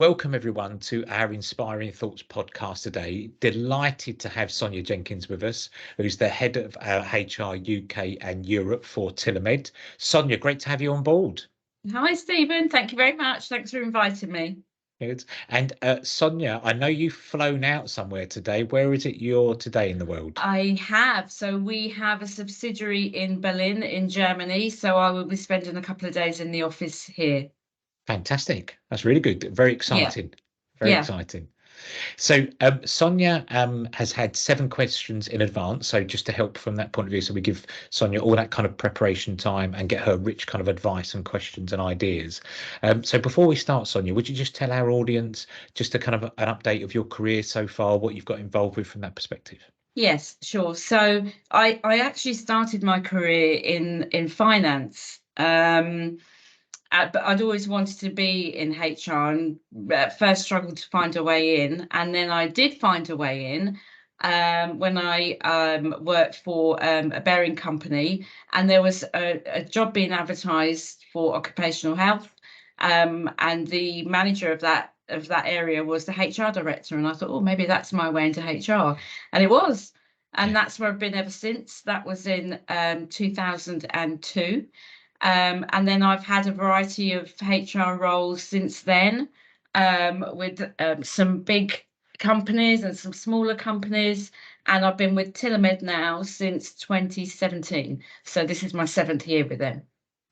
Welcome everyone to our Inspiring Thoughts podcast today. Delighted to have Sonia Jenkins with us, who's the head of our HR UK and Europe for Tillomed. Sonia, great to have you on board. Hi, Stephen. Thank you very much. Thanks for inviting me. Good. And Sonia, I know you've flown out somewhere today. Where is it you're today in the world? I have. So we have a subsidiary in Berlin in Germany. So I will be spending a couple of days in the office here. Fantastic. That's really good. Very Yeah. exciting. Very Yeah. exciting. So Sonia has had 7 questions in advance. So just to help from that point of view, so we give Sonia all that kind of preparation time and get her rich kind of advice and questions and ideas. So before we start, Sonia, would you just tell our audience just a kind of an update of your career so far, what you've got involved with from that perspective? Yes, sure. So I actually started my career in finance. But I'd always wanted to be in HR and at first struggled to find a way in. And then I did find a way in when I worked for a bearing company, and there was a job being advertised for occupational health. And the manager of that area was the HR director. And I thought, oh, maybe that's my way into HR. And it was. And Yeah. that's where I've been ever since. That was in 2002. And then I've had a variety of HR roles since then, with some big companies and some smaller companies. And I've been with Tillomed now since 2017. So this is my 7th year with them.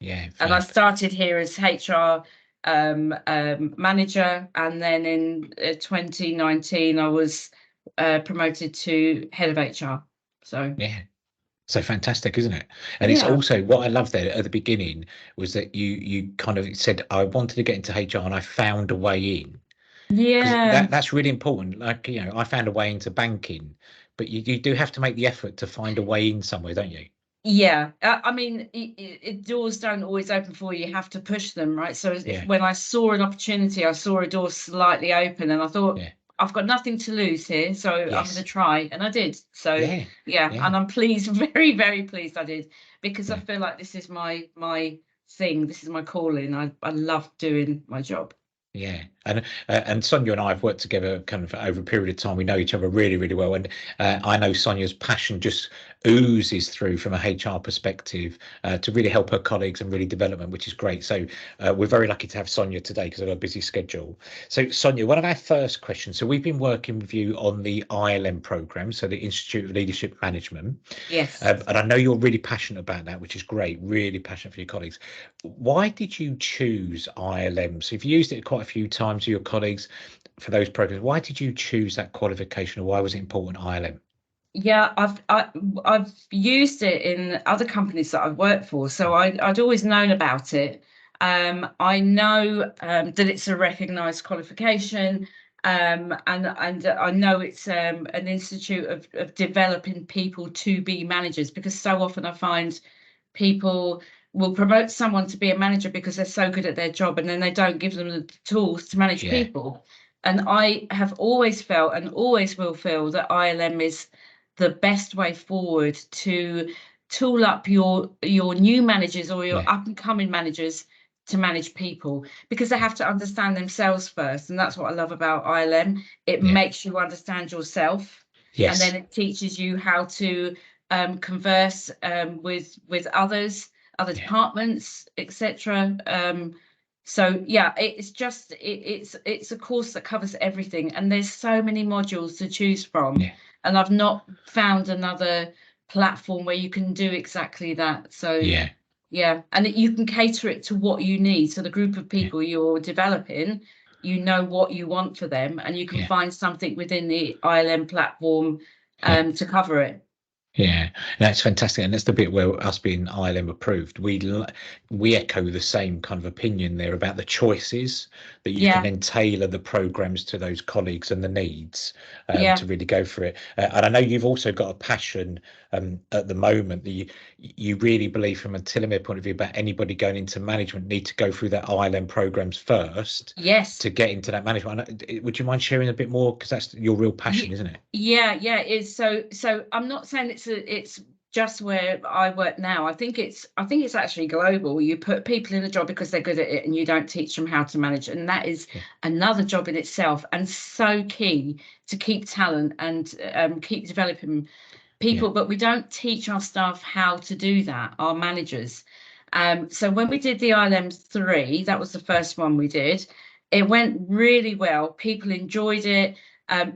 Yeah. And I started here as HR manager. And then in 2019, I was promoted to head of HR. So Yeah. So fantastic, isn't it? And it's yeah. also what I love there at the beginning was that you kind of said, I wanted to get into HR and I found a way in. Because Yeah. that's really important. Like, I found a way into banking, but you do have to make the effort to find a way in somewhere, don't you? Yeah, I mean, doors don't always open for you. You have to push them, right? So Yeah, when I saw an opportunity, I saw a door slightly open, and I thought, yeah, I've got nothing to lose here, so I'm going to yes, try, and I did. So yeah, yeah, yeah, and I'm pleased, very, very pleased I did, because I yeah. feel like this is my thing. This is my calling. I love doing my job. Yeah, and Sonia and I have worked together kind of over a period of time. We know each other really, really well, and I know Sonia's passion just oozes through from a HR perspective to really help her colleagues and really development, which is great. So we're very lucky to have Sonia today because of her busy schedule. So Sonia, one of our first questions. So we've been working with you on the ILM program, so the Institute of Leadership Management, Yes. and I know you're really passionate about that, which is great. Really passionate for your colleagues. Why did you choose ILM? So you've used it quite a few times to your colleagues for those programs. Why did you choose that qualification, or why was it important, ILM? Yeah, I've used it in other companies that I've worked for, so I'd always known about it. I know that it's a recognised qualification, and I know it's an institute of developing people to be managers, because so often I find people will promote someone to be a manager because they're so good at their job, and then they don't give them the tools to manage Yeah, people. And I have always felt and always will feel that ILM is the best way forward to tool up your new managers or your yeah, up and coming managers to manage people, because they have to understand themselves first. And that's what I love about ILM. It yeah, makes you understand yourself, and then yes, it teaches you how to converse with others, other yeah, departments, etc. So yeah, it's a course that covers everything, and there's so many modules to choose from, yeah, and I've not found another platform where you can do exactly that. So yeah, yeah, and you can cater it to what you need. So the group of yeah, people you're developing, you know what you want for them, and you can yeah, find something within the ILM platform yeah. to cover it. Yeah, that's fantastic, and that's the bit where us being ILM approved, we echo the same kind of opinion there about the choices that you can Yeah, then tailor the programs to those colleagues and the needs yeah. to really go for it. And I know you've also got a passion at the moment that you really believe from a telomere point of view about anybody going into management need to go through that ILM programs first Yes. to get into that management. Would you mind sharing a bit more, because that's your real passion, isn't it? Yeah, yeah, it's so I'm not saying it's just where I work now, I think it's actually global. You put people in a job because they're good at it, and you don't teach them how to manage, and that is another job in itself, and so key to keep talent and keep developing people. But we don't teach our staff how to do that, our managers. So when we did the ILM 3, that was the first one we did. It went really well. People enjoyed it.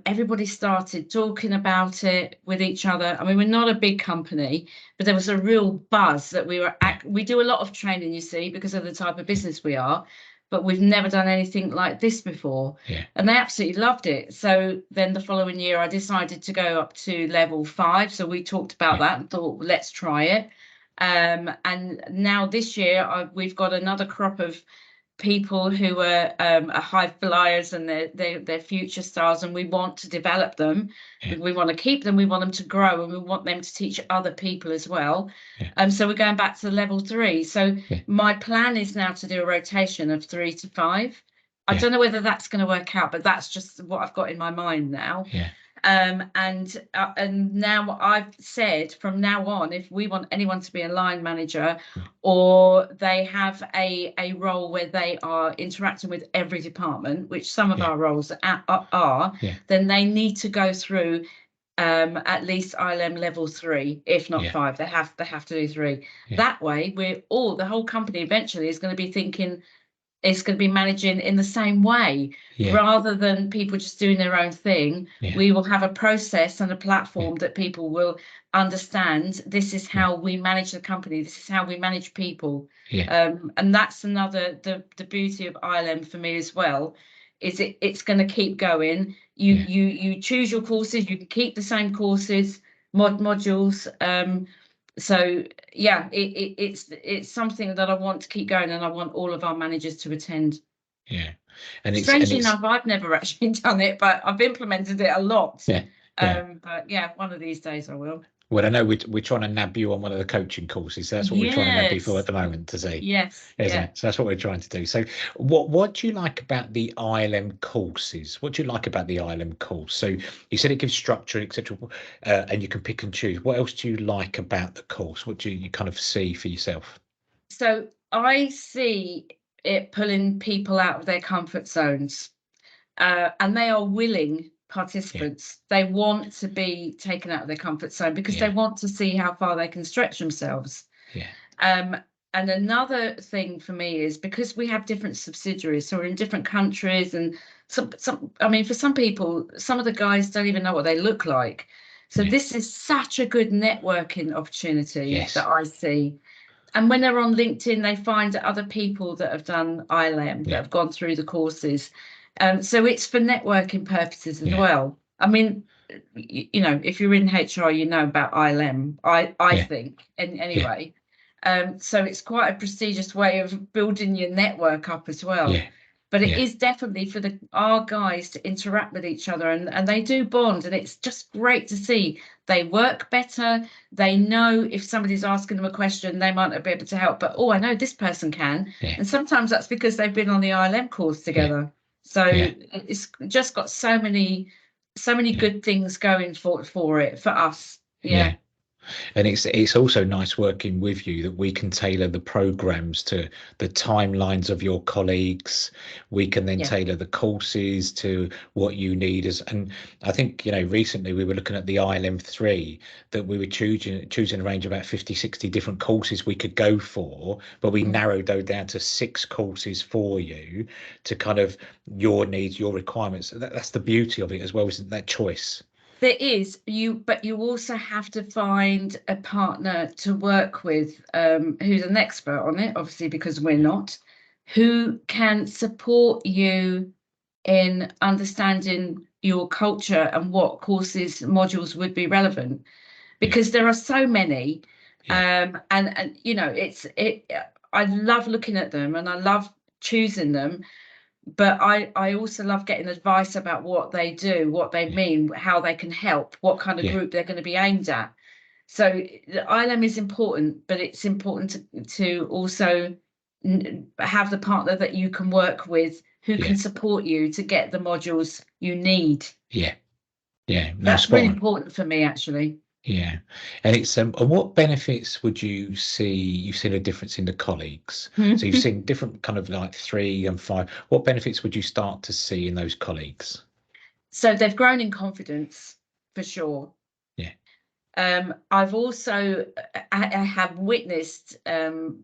Everybody started talking about it with each other. I mean, we're not a big company, but there was a real buzz that we do a lot of training, you see, because of the type of business we are, but we've never done anything like this before. And they absolutely loved it. So then the following year, I decided to go up to level 5. So we talked about that and thought, well, let's try it. And now this year, we've got another crop of people who are high flyers, and they're future stars, and we want to develop them. We want to keep them, we want them to grow, and we want them to teach other people as well. So we're going back to level 3. So my plan is now to do a rotation of 3 to 5. I don't know whether that's going to work out, but that's just what I've got in my mind now. And now I've said from now on, if we want anyone to be a line manager, or they have a role where they are interacting with every department, which some of our roles are, then they need to go through at least ILM level 3, if not 5. They have to do 3. That way, the whole company eventually is going to be thinking, it's going to be managing in the same way, rather than people just doing their own thing. We will have a process and a platform that people will understand. This is how we manage the company. This is how we manage people. And that's another, the beauty of ILM for me as well, is it's going to keep going. You choose your courses, you can keep the same courses, modules. So it's something that I want to keep going, and I want all of our managers to attend. And strangely enough, I've never actually done it, but I've implemented it a lot. But one of these days I will. Well, I know we're trying to nab you on one of the coaching courses. That's what we're trying to nab you for at the moment, to see. So that's what we're trying to do. So what do you like about the ILM courses? What do you like about the ILM course? So you said it gives structure, etc., and you can pick and choose. What else do you like about the course? What do you kind of see for yourself? So I see it pulling people out of their comfort zones, and they are willing participants. They want to be taken out of their comfort zone because they want to see how far they can stretch themselves. And another thing for me is, because we have different subsidiaries, so we're in different countries, and some I mean, for some people, some of the guys don't even know what they look like. So this is such a good networking opportunity that I see. And when they're on LinkedIn, they find other people that have done ILM, that have gone through the courses. So it's for networking purposes as well. I mean, you know, if you're in HR, you know about ILM, I think, anyway. So it's quite a prestigious way of building your network up as well. But it is definitely for our guys to interact with each other, and they do bond, and it's just great to see. They work better. They know if somebody's asking them a question, they might not be able to help, but I know this person can. And sometimes that's because they've been on the ILM course together. So it's just got so many good things going for us. And it's also nice working with you, that we can tailor the programs to the timelines of your colleagues. We can then tailor the courses to what you need. And I think, you know, recently we were looking at the ILM 3, that we were choosing a range of about 50, 60 different courses we could go for, but we narrowed those down to 6 courses for you, to kind of your needs, your requirements. That's the beauty of it as well, isn't that choice? There is, but you also have to find a partner to work with, who's an expert on it, obviously, because we're not, who can support you in understanding your culture and what courses, modules would be relevant, because there are so many. And you know, I love looking at them, and I love choosing them. But I also love getting advice about what they do, what they mean, how they can help, what kind of group they're going to be aimed at. So the ILM is important, but it's important to also have the partner that you can work with, who can support you to get the modules you need. No, That's really important for me, actually. Yeah, and it's and what benefits would you see? You've seen a difference in the colleagues, so you've seen different kind of like 3 and 5. What benefits would you start to see in those colleagues? So they've grown in confidence for sure. Yeah, I've also I have witnessed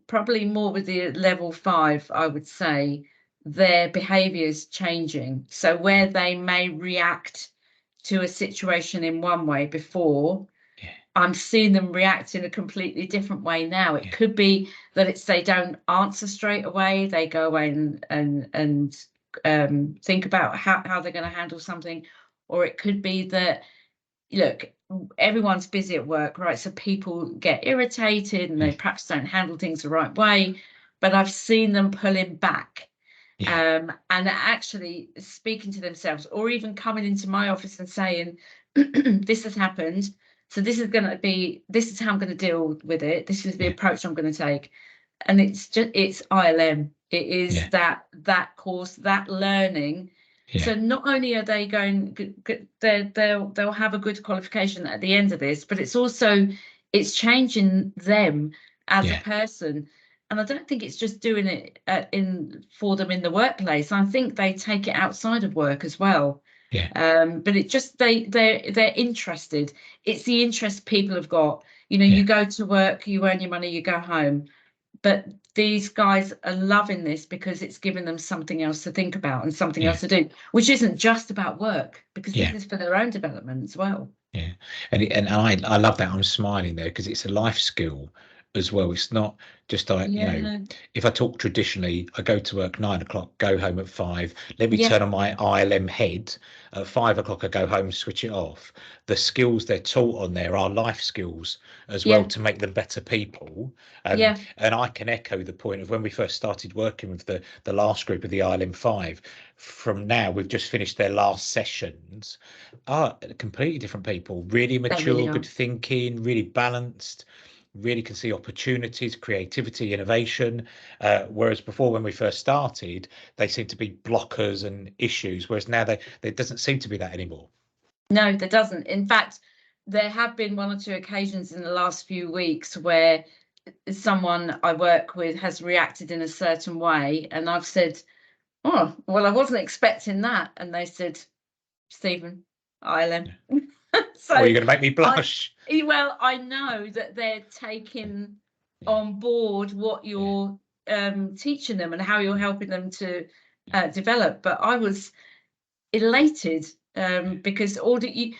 probably more with the level 5, I would say, their behaviours changing. So where they may react to a situation in one way before, yeah, I'm seeing them react in a completely different way now. It yeah, could be that it's they don't answer straight away. They go away and think about how they're going to handle something, or it could be that, look, everyone's busy at work, right? So people get irritated and they yeah, perhaps don't handle things the right way. But I've seen them pulling back, yeah, and actually speaking to themselves, or even coming into my office and saying, "This has happened. So this is how I'm going to deal with it. This is the yeah, approach I'm going to take." And it's ILM. It is yeah, that course, that learning. yeah, So not only are they going, they'll have a good qualification at the end of this, but it's changing them as a yeah, person. And I don't think it's just doing it in for them in the workplace. I think they take it outside of work as well. yeah, But it just they're interested. It's the interest people have got. yeah, You go to work, you earn your money, you go home. But these guys are loving this because it's giving them something else to think about and something yeah, else to do, which isn't just about work, because this yeah. is for their own development as well. Yeah, and I love that. I'm smiling there because it's a life skill as well. It's not just like, Yeah, if I talk traditionally, I go to work 9 o'clock, go home at 5. Let me yeah, turn on my ILM head at 5 o'clock. I go home, switch it off. The skills they're taught on there are life skills as well yeah, to make them better people. yeah. And I can echo the point of when we first started working with the last group of the ILM 5. From now, we've just finished their last sessions, are completely different people, really They really mature, are. good thinking, really balanced, really can see opportunities, creativity, innovation. Whereas before, when we first started, they seemed to be blockers and issues, whereas now there doesn't seem to be that anymore. No, there doesn't. In fact, there have been one or two occasions in the last few weeks where someone I work with has reacted in a certain way, and I've said, "Oh, well, I wasn't expecting that," and they said, "Stephen, ILM." Or So you're going to make me I blush. well, I know that they're taking Yeah, on board what yeah, you're teaching them and how you're yeah, helping them to yeah, develop. But I was elated, yeah, because all that you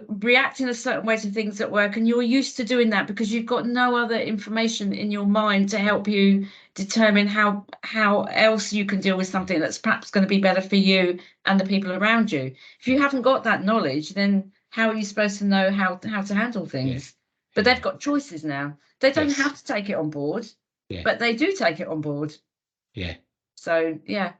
react in a certain way to things at work, and you're used to doing that because you've got no other information in your mind to help you determine how else you can deal with something that's perhaps going to be better for you and the people around you. If you yeah, haven't got that knowledge, then how are you supposed to know how to handle yeah, things? But they've yeah. got choices now. They don't have Yes. to take it on board, Yeah, but they do take it on board. yeah. So yeah,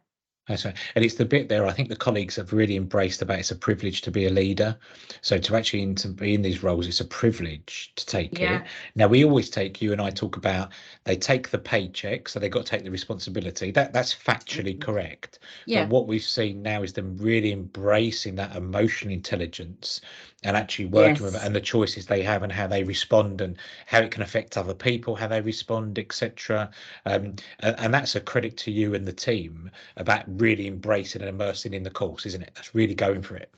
That's right. And it's the bit there I think the colleagues have really embraced about it's a privilege to be a leader. So to actually to be in these roles, it's a privilege to take it. yeah, Now we always take, you and I talk about, they take the paycheck, so they've got to take the responsibility. That's factually correct. But yeah, what we've seen now is them really embracing that emotional intelligence and actually working with it yes. and the choices they have and how they respond and how it can affect other people, how they respond, etc. And that's a credit to you and the team about really embracing and immersing in the course, isn't it? That's really going for it.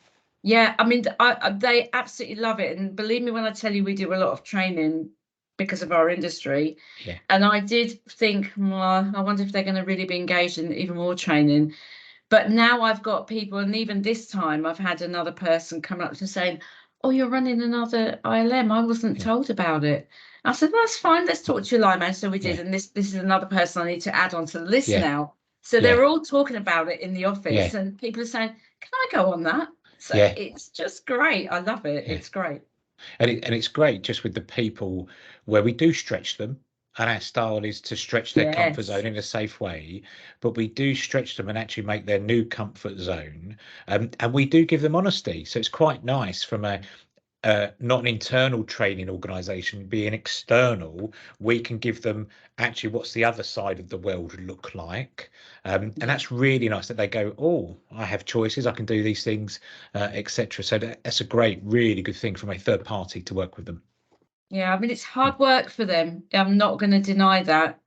Yeah, I mean, they absolutely love it. And believe me when I tell you, we do a lot of training because of our industry. Yeah, And I did think, well, I wonder if they're going to really be engaged in even more training. But now I've got people, and even this time I've had another person come up to saying, "Oh, you're running another ILM. I wasn't yeah, told about it." I said, "Well, that's fine. Let's talk to your line manager." So we did, yeah, and this is another person I need to add on to the list yeah, now. So yeah, they're all talking about it in the office, yeah, and people are saying, "Can I go on that?" So yeah, it's just great. I love it. yeah. It's great. And it's great just with the people where we do stretch them. And our style is to stretch their comfort Yes. zone in a safe way, but we do stretch them and actually make their new comfort zone. And we do give them honesty. So it's quite nice from a not an internal training organisation, be an external, we can give them actually what's the other side of the world look like. And that's really nice that they go, oh, I have choices, I can do these things, etc. So that's a great, really good thing from a third party to work with them. Yeah, I mean, it's hard work for them. I'm not going to deny that.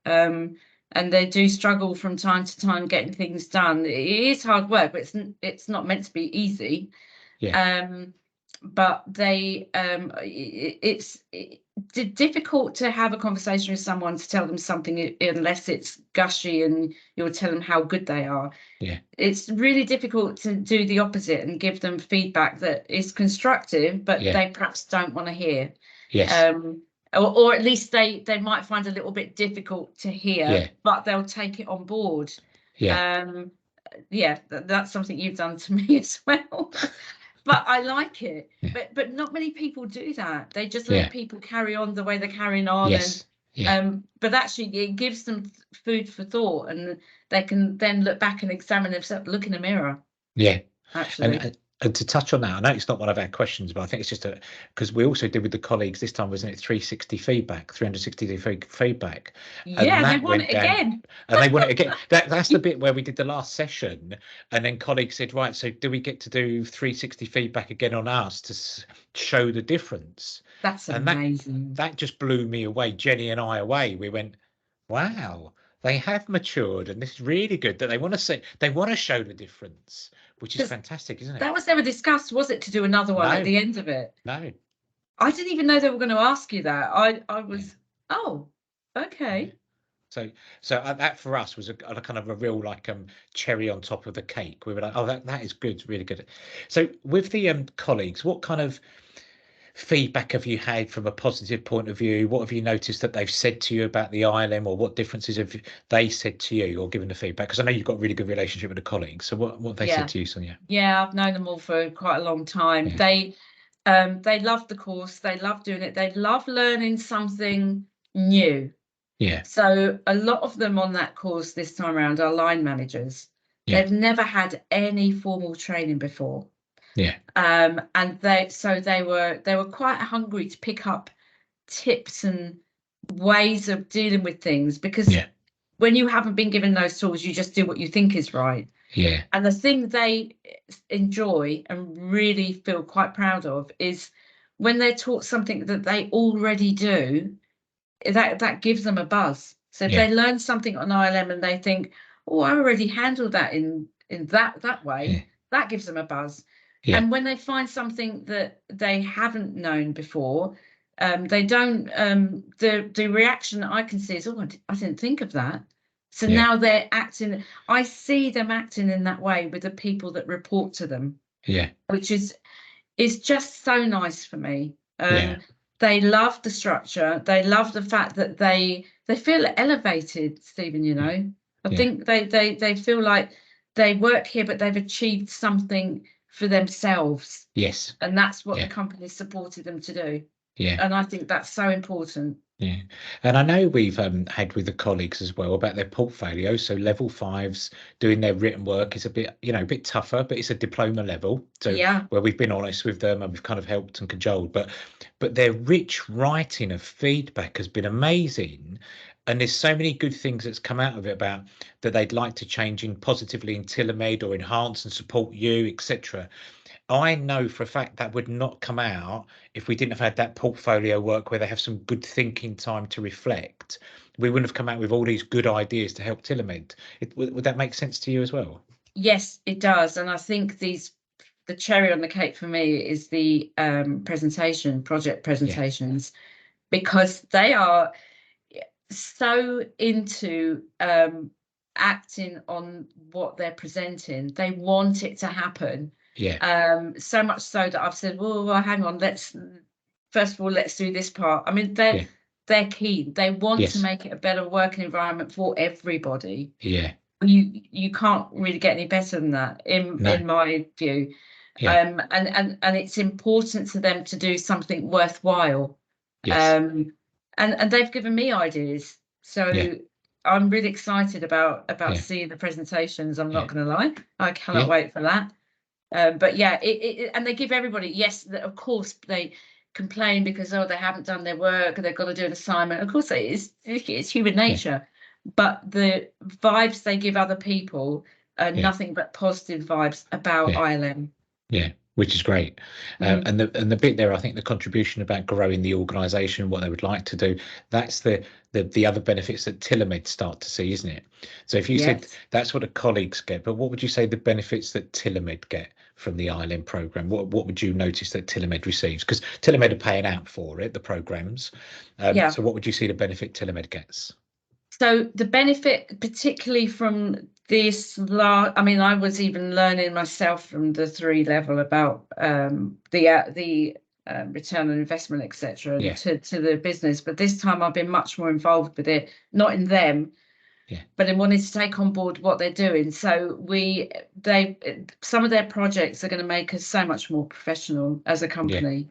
And they do struggle from time to time getting things done. It is hard work, but it's not meant to be easy. Yeah. But it's difficult to have a conversation with someone to tell them something unless it's gushy and you'll tell them how good they are. Yeah. It's really difficult to do the opposite and give them feedback that is constructive, but they perhaps don't want to hear. Yes. Or at least they might find a little bit difficult to hear, but they'll take it on board. Yeah. That's something you've done to me as well. But I like it. Yeah. But not many people do that. They just Yeah. let people carry on the way they're carrying on. Yes. But actually it gives them food for thought, and they can then look back and examine themselves, look in the mirror. Yeah. Actually. And to touch on that, I know it's not one of our questions, but I think it's just because we also did with the colleagues this time, wasn't it? 360 feedback, 360 feedback. Yeah, they want it again. And they want it again. That's the bit where we did the last session, and then colleagues said, right, so do we get to do 360 feedback again on us to show the difference? That's amazing. That just blew me away, Jenny and I away. We went, wow, they have matured, and this is really good that they want to show the difference, which is fantastic, isn't it? That was never discussed, was it, to do another one at the end of it? No. I didn't even know they were going to ask you that. I was, oh, okay. So that for us was a kind of a real cherry on top of the cake. We were like, oh, that is good, really good. So with the colleagues, what kind of feedback have you had from a positive point of view? What have you noticed that they've said to you about the ILM, or what differences have they said to you or given the feedback? Because I know you've got a really good relationship with the colleagues. So what have they said to you, Sonia? Yeah, I've known them all for quite a long time. Yeah. They love the course. They love doing it. They love learning something new. Yeah. So a lot of them on that course this time around are line managers. Yeah. They've never had any formal training before. Yeah. And they were quite hungry to pick up tips and ways of dealing with things, because when you haven't been given those tools, you just do what you think is right. Yeah. And the thing they enjoy and really feel quite proud of is when they're taught something that they already do, that gives them a buzz. So if they learn something on ILM and they think, oh, I already handled that in that way, that gives them a buzz. Yeah. And when they find something that they haven't known before, they don't, the reaction I can see is, oh, I didn't think of that. So now they're acting, I see them acting in that way with the people that report to them. Yeah. Which is just so nice for me. They love the structure. They love the fact that they feel elevated, Stephen, you know. I think they feel like they work here, but they've achieved something for themselves. Yes. And that's what the company supported them to do. Yeah. And I think that's so important. Yeah. And I know we've had with the colleagues as well about their portfolio. So level 5s doing their written work is a bit tougher, but it's a diploma level. So where we've been honest with them and we've kind of helped and cajoled, but their rich writing of feedback has been amazing. And there's so many good things that's come out of it about that they'd like to change in positively in Tillomed or enhance and support you, etc. I know for a fact that would not come out if we didn't have had that portfolio work where they have some good thinking time to reflect. We wouldn't have come out with all these good ideas to help Tillomed. Would that make sense to you as well? Yes, it does. And I think the cherry on the cake for me is the project presentations, because they are so into acting on what they're presenting. They want it to happen. Yeah. So much so that I've said, well, hang on, let's do this part. I mean, they're keen. They want to make it a better working environment for everybody. Yeah. You can't really get any better than that in my view. Yeah. And it's important to them to do something worthwhile. Yes. And they've given me ideas. So I'm really excited about seeing the presentations. I'm not going to lie. I cannot wait for that. But yeah, and they give everybody, yes, of course they complain because, oh, they haven't done their work, they've got to do an assignment. Of course it's human nature, but the vibes they give other people are nothing but positive vibes about ILM. Yeah, which is great. And the bit there, I think the contribution about growing the organisation, what they would like to do, that's the other benefits that Tillomed start to see, isn't it? So if you said that's what the colleagues get, but what would you say the benefits that Tillomed get from the ILM programme? What would you notice that Tillomed receives? Because Tillomed are paying out for it, the programmes. So what would you see the benefit Tillomed gets? So the benefit, particularly from this I mean, I was even learning myself from the 3 level about the return on investment, etc., to the business. But this time I've been much more involved with it, not in them, but in wanting to take on board what they're doing. So some of their projects are going to make us so much more professional as a company,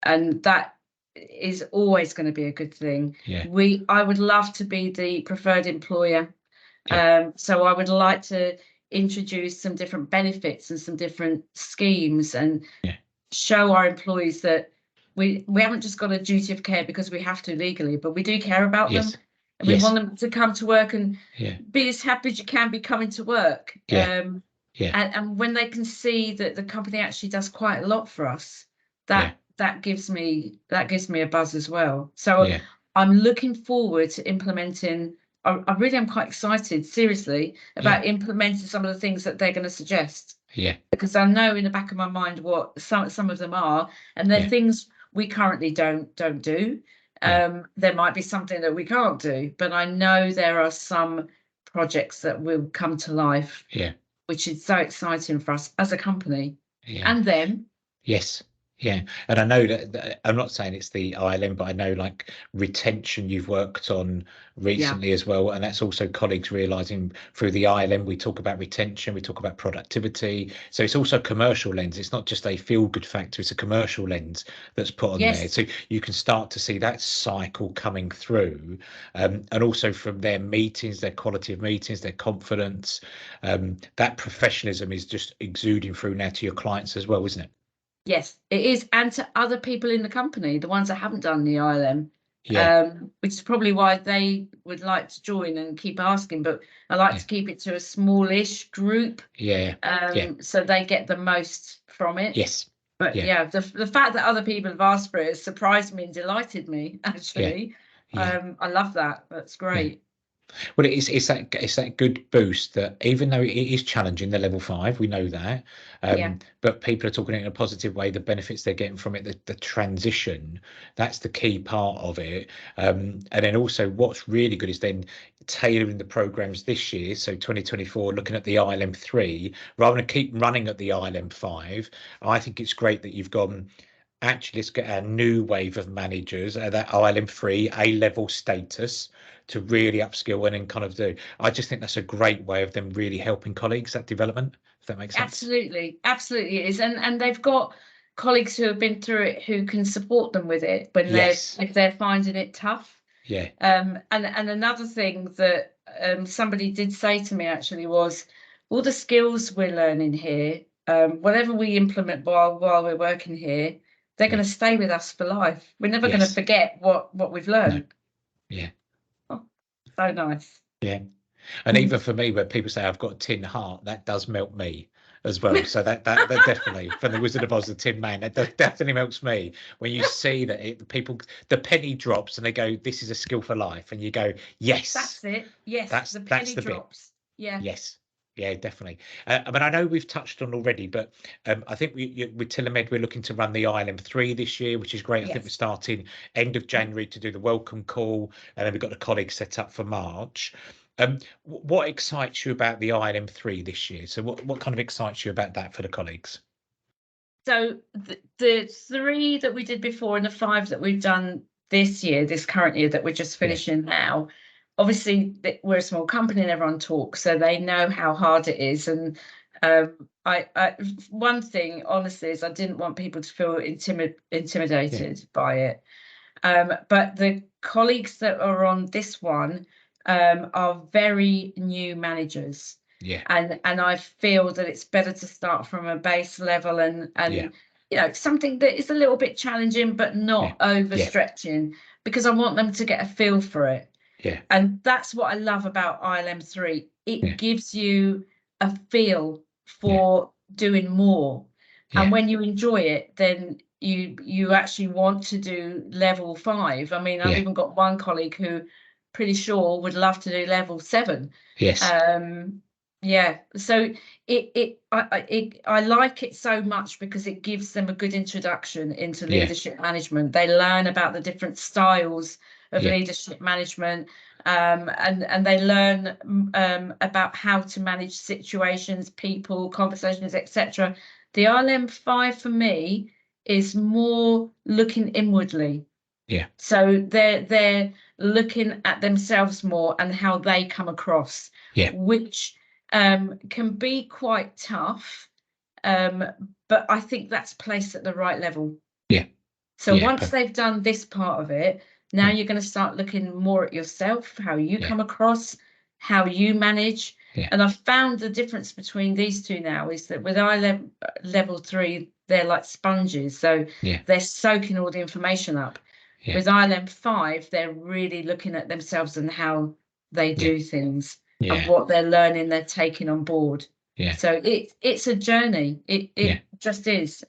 and that is always going to be a good thing. I would love to be the preferred employer. So I would like to introduce some different benefits and some different schemes, and show our employees that we haven't just got a duty of care because we have to legally, but we do care about them, and we want them to come to work and be as happy as you can be coming to work. And when they can see that the company actually does quite a lot for us, that gives me a buzz as well. So I'm looking forward to implementing. I really am quite excited, seriously, about implementing some of the things that they're going to suggest. Because I know in the back of my mind what some of them are, and they're things we currently don't do. There might be something that we can't do, but I know there are some projects that will come to life. Which is so exciting for us as a company and them. Yeah, and I know that I'm not saying it's the ILM, but I know like retention you've worked on recently as well, and that's also colleagues realizing through the ILM we talk about retention, we talk about productivity, so it's also a commercial lens. It's not just a feel-good factor, it's a commercial lens that's put on there, so you can start to see that cycle coming through, and also from their meetings, their quality of meetings, their confidence, that professionalism is just exuding through now to your clients as well, isn't it? Yes, it is, and to other people in the company, the ones that haven't done the ILM, which is probably why they would like to join and keep asking. But I like to keep it to a smallish group, so they get the most from it. But the fact that other people have asked for it has surprised me and delighted me, actually. I love that. That's great. Well, it's that good boost that even though it is challenging, the level 5, we know that, but people are talking in a positive way, the benefits they're getting from it, the transition, that's the key part of it. And then also what's really good is then tailoring the programs this year, so 2024, looking at the ILM 3 rather than keep running at the ILM 5. I think it's great that you've gone, actually let's get our new wave of managers at that ILM 3 A-level status to really upskill and then kind of do. I just think that's a great way of them really helping colleagues, that development, if that makes sense. Absolutely it is, and they've got colleagues who have been through it who can support them with it when if they're finding it tough. And another thing that somebody did say to me actually was, all the skills we're learning here, whatever we implement while we're working here, they're going to stay with us for life. We're never going to forget what we've learned. Oh, so nice. And even for me, where people say I've got a tin heart, that does melt me as well. So that definitely, from the Wizard of Oz, the Tin Man, that definitely melts me when you see that the penny drops and they go, "This is a skill for life," and you go, "Yes, that's it." Yes, the penny drops. Bit. Yeah, definitely. But I know we've touched on already, but I think with Tillomed, we're looking to run the ILM 3 this year, which is great. I think we're starting end of January to do the welcome call, and then we've got the colleagues set up for March. What excites you about the ILM 3 this year? So what kind of excites you about that for the colleagues? So the 3 that we did before and the 5 that we've done this current year that we're just finishing now, obviously we're a small company and everyone talks, so they know how hard it is. And one thing, honestly, is I didn't want people to feel intimidated by it. But the colleagues that are on this one are very new managers. Yeah. And I feel that it's better to start from a base level and Yeah. you know, something that is a little bit challenging but not Yeah. overstretching, because I want them to get a feel for it. Yeah. And that's what I love about ILM 3. It Yeah. gives you a feel Yeah. for doing more. Yeah. And when you enjoy it, then you actually want to do level 5. I mean, I've Yeah. even got one colleague who pretty sure would love to do level 7. Yes. Yeah, so I like it so much because it gives them a good introduction into Yeah. leadership management. They learn about the different styles of Yeah. leadership management, and they learn about how to manage situations, people, conversations, etc. The ILM 5 for me is more looking inwardly. Yeah. So they're looking at themselves more and how they come across, Yeah. which can be quite tough. But I think that's placed at the right level. Yeah. So Yeah. once they've done this part of it, now Yeah. you're going to start looking more at yourself, how you Yeah. come across, how you manage. Yeah. And I've found the difference between these two now is that with level 3, they're like sponges. So Yeah. they're soaking all the information up. Yeah. With ILM 5, they're really looking at themselves and how they Yeah. do things and Yeah. what they're learning, they're taking on board. Yeah. So it's a journey. It Yeah. just is.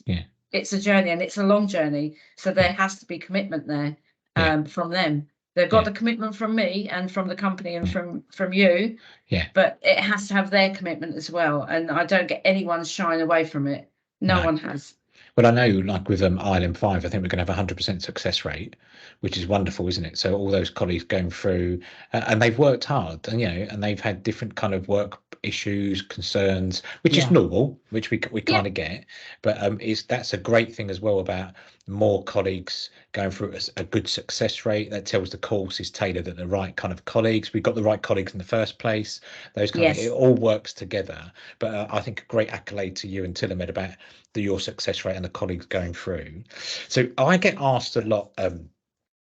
Yeah. It's a journey, and it's a long journey. So there Yeah. has to be commitment there Yeah. from them. They've got Yeah. the commitment from me and from the company and Yeah. from you, Yeah. but it has to have their commitment as well. And I don't get anyone shying away from it. No No. one has. Well, I know, like with ILM 5, I think we're going to have a 100% success rate, which is wonderful, isn't it? So all those colleagues going through, and they've worked hard, and and they've had different kind of work issues, concerns, which is Yeah. normal, which we Yeah. kind of get. But that's a great thing as well about more colleagues going through a good success rate. That tells the course is tailored at the right kind of colleagues. We've got the right colleagues in the first place. Those kind of Yes. it all works together. But I think a great accolade to you and Tillomed about your success rate and the colleagues going through. So I get asked a lot,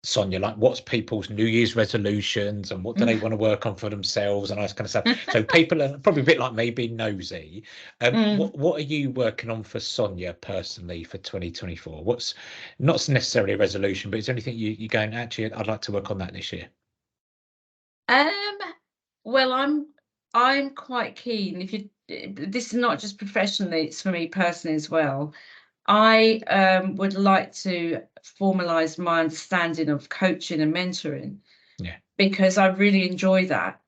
Sonia, like what's people's New Year's resolutions and what do they want to work on for themselves and all this kind of stuff. So people are probably a bit like me, being nosy. What are you working on for Sonia personally for 2024? What's not necessarily a resolution, but is there anything you going, actually, I'd like to work on that this year? Well, I'm quite keen. If you this is not just professionally, it's for me personally as well. I would like to formalize my understanding of coaching and mentoring. Yeah. Because I really enjoy that.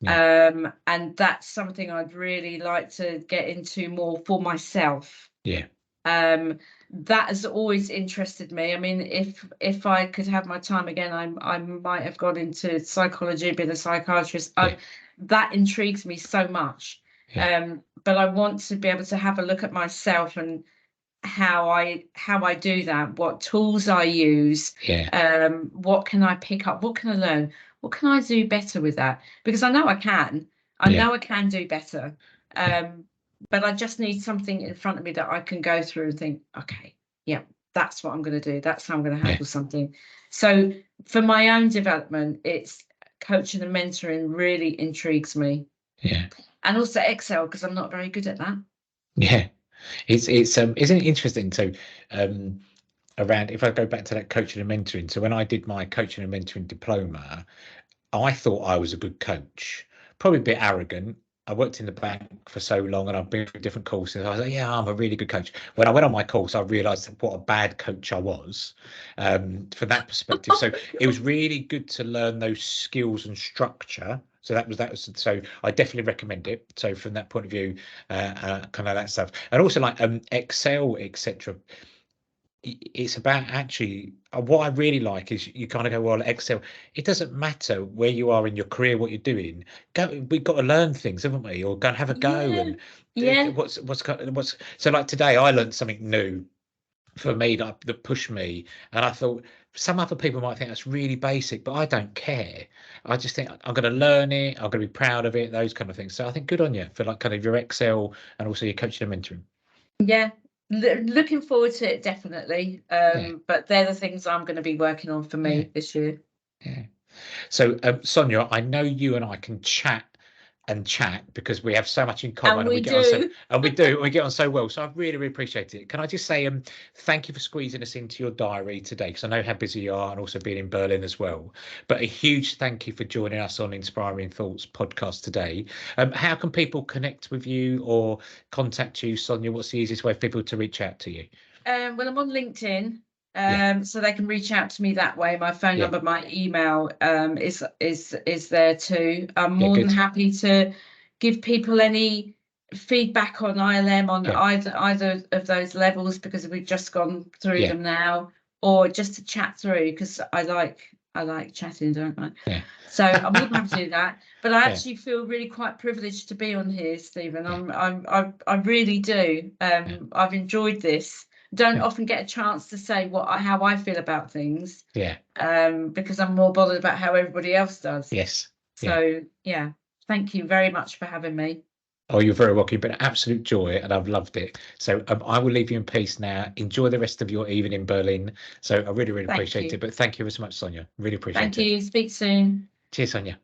Yeah. And that's something I'd really like to get into more for myself. Yeah. That has always interested me. I mean, if I could have my time again, I might have gone into psychology, been a psychiatrist. Yeah. That intrigues me so much. Yeah. But I want to be able to have a look at myself and how I do that, what tools I use, Yeah. what can I pick up, what can I learn, what can I do better with that? Because I know I can. I Yeah. know I can do better. Yeah. But I just need something in front of me that I can go through and think, okay, yeah, that's what I'm going to do. That's how I'm going to handle something. So for my own development, it's coaching and mentoring really intrigues me. Yeah. And also Excel, because I'm not very good at that. Yeah. It's isn't it interesting? So around, if I go back to that coaching and mentoring, so when I did my coaching and mentoring diploma, I thought I was a good coach, probably a bit arrogant. I worked in the bank for so long and I've been through different courses. I was like, yeah, I'm a really good coach. When I went on my course, I realized what a bad coach I was from that perspective. So it was really good to learn those skills and structure. So that was so I definitely recommend it. So from that point of view, kind of that stuff, and also like Excel, etc. It's about actually what I really like is you kind of go, well, Excel, it doesn't matter where you are in your career, what you're doing. We've got to learn things, haven't we? Or go and have a go. And Yeah. what's so like today I learned something new for me that pushed me, and I thought some other people might think that's really basic, but I don't care. I just think I'm going to learn it, I'm going to be proud of it, those kind of things. So I think good on you for like kind of your Excel and also your coaching and mentoring. Yeah, looking forward to it, definitely. But they're the things I'm going to be working on for me this year. Yeah. So, Sonia, I know you and I can chat and chat, because we have so much in common, And we get on do. we get on so well. So I really, really appreciate it. Can I just say thank you for squeezing us into your diary today, because I know how busy you are, and also being in Berlin as well. But a huge thank you for joining us on Inspiring Thoughts podcast today. How can people connect with you or contact you, Sonia? What's the easiest way for people to reach out to you? Well, I'm on LinkedIn, Yeah. so they can reach out to me that way. My phone Yeah. number, my email, is there too. I'm Yeah, more than good. happy to give people any feedback on ILM on Yeah. either of those levels, because we've just gone through Yeah. them now, or just to chat through, because I like chatting, don't I? Yeah. So I'm more than happy to do that. But I Yeah. actually feel really quite privileged to be on here, Stephen. Yeah. I really do. Yeah. I've enjoyed this. Don't Yeah. often get a chance to say how I feel about things, Yeah. because I'm more bothered about how everybody else does. Yes. Yeah. So yeah, thank you very much for having me. Oh, you're very welcome. You've been an absolute joy, and I've loved it. So I will leave you in peace now. Enjoy the rest of your evening in Berlin. So I really, really Thank appreciate you. it. But thank you so much, Sonia. Really Thank appreciate it. you. Speak soon. Cheers, Sonia.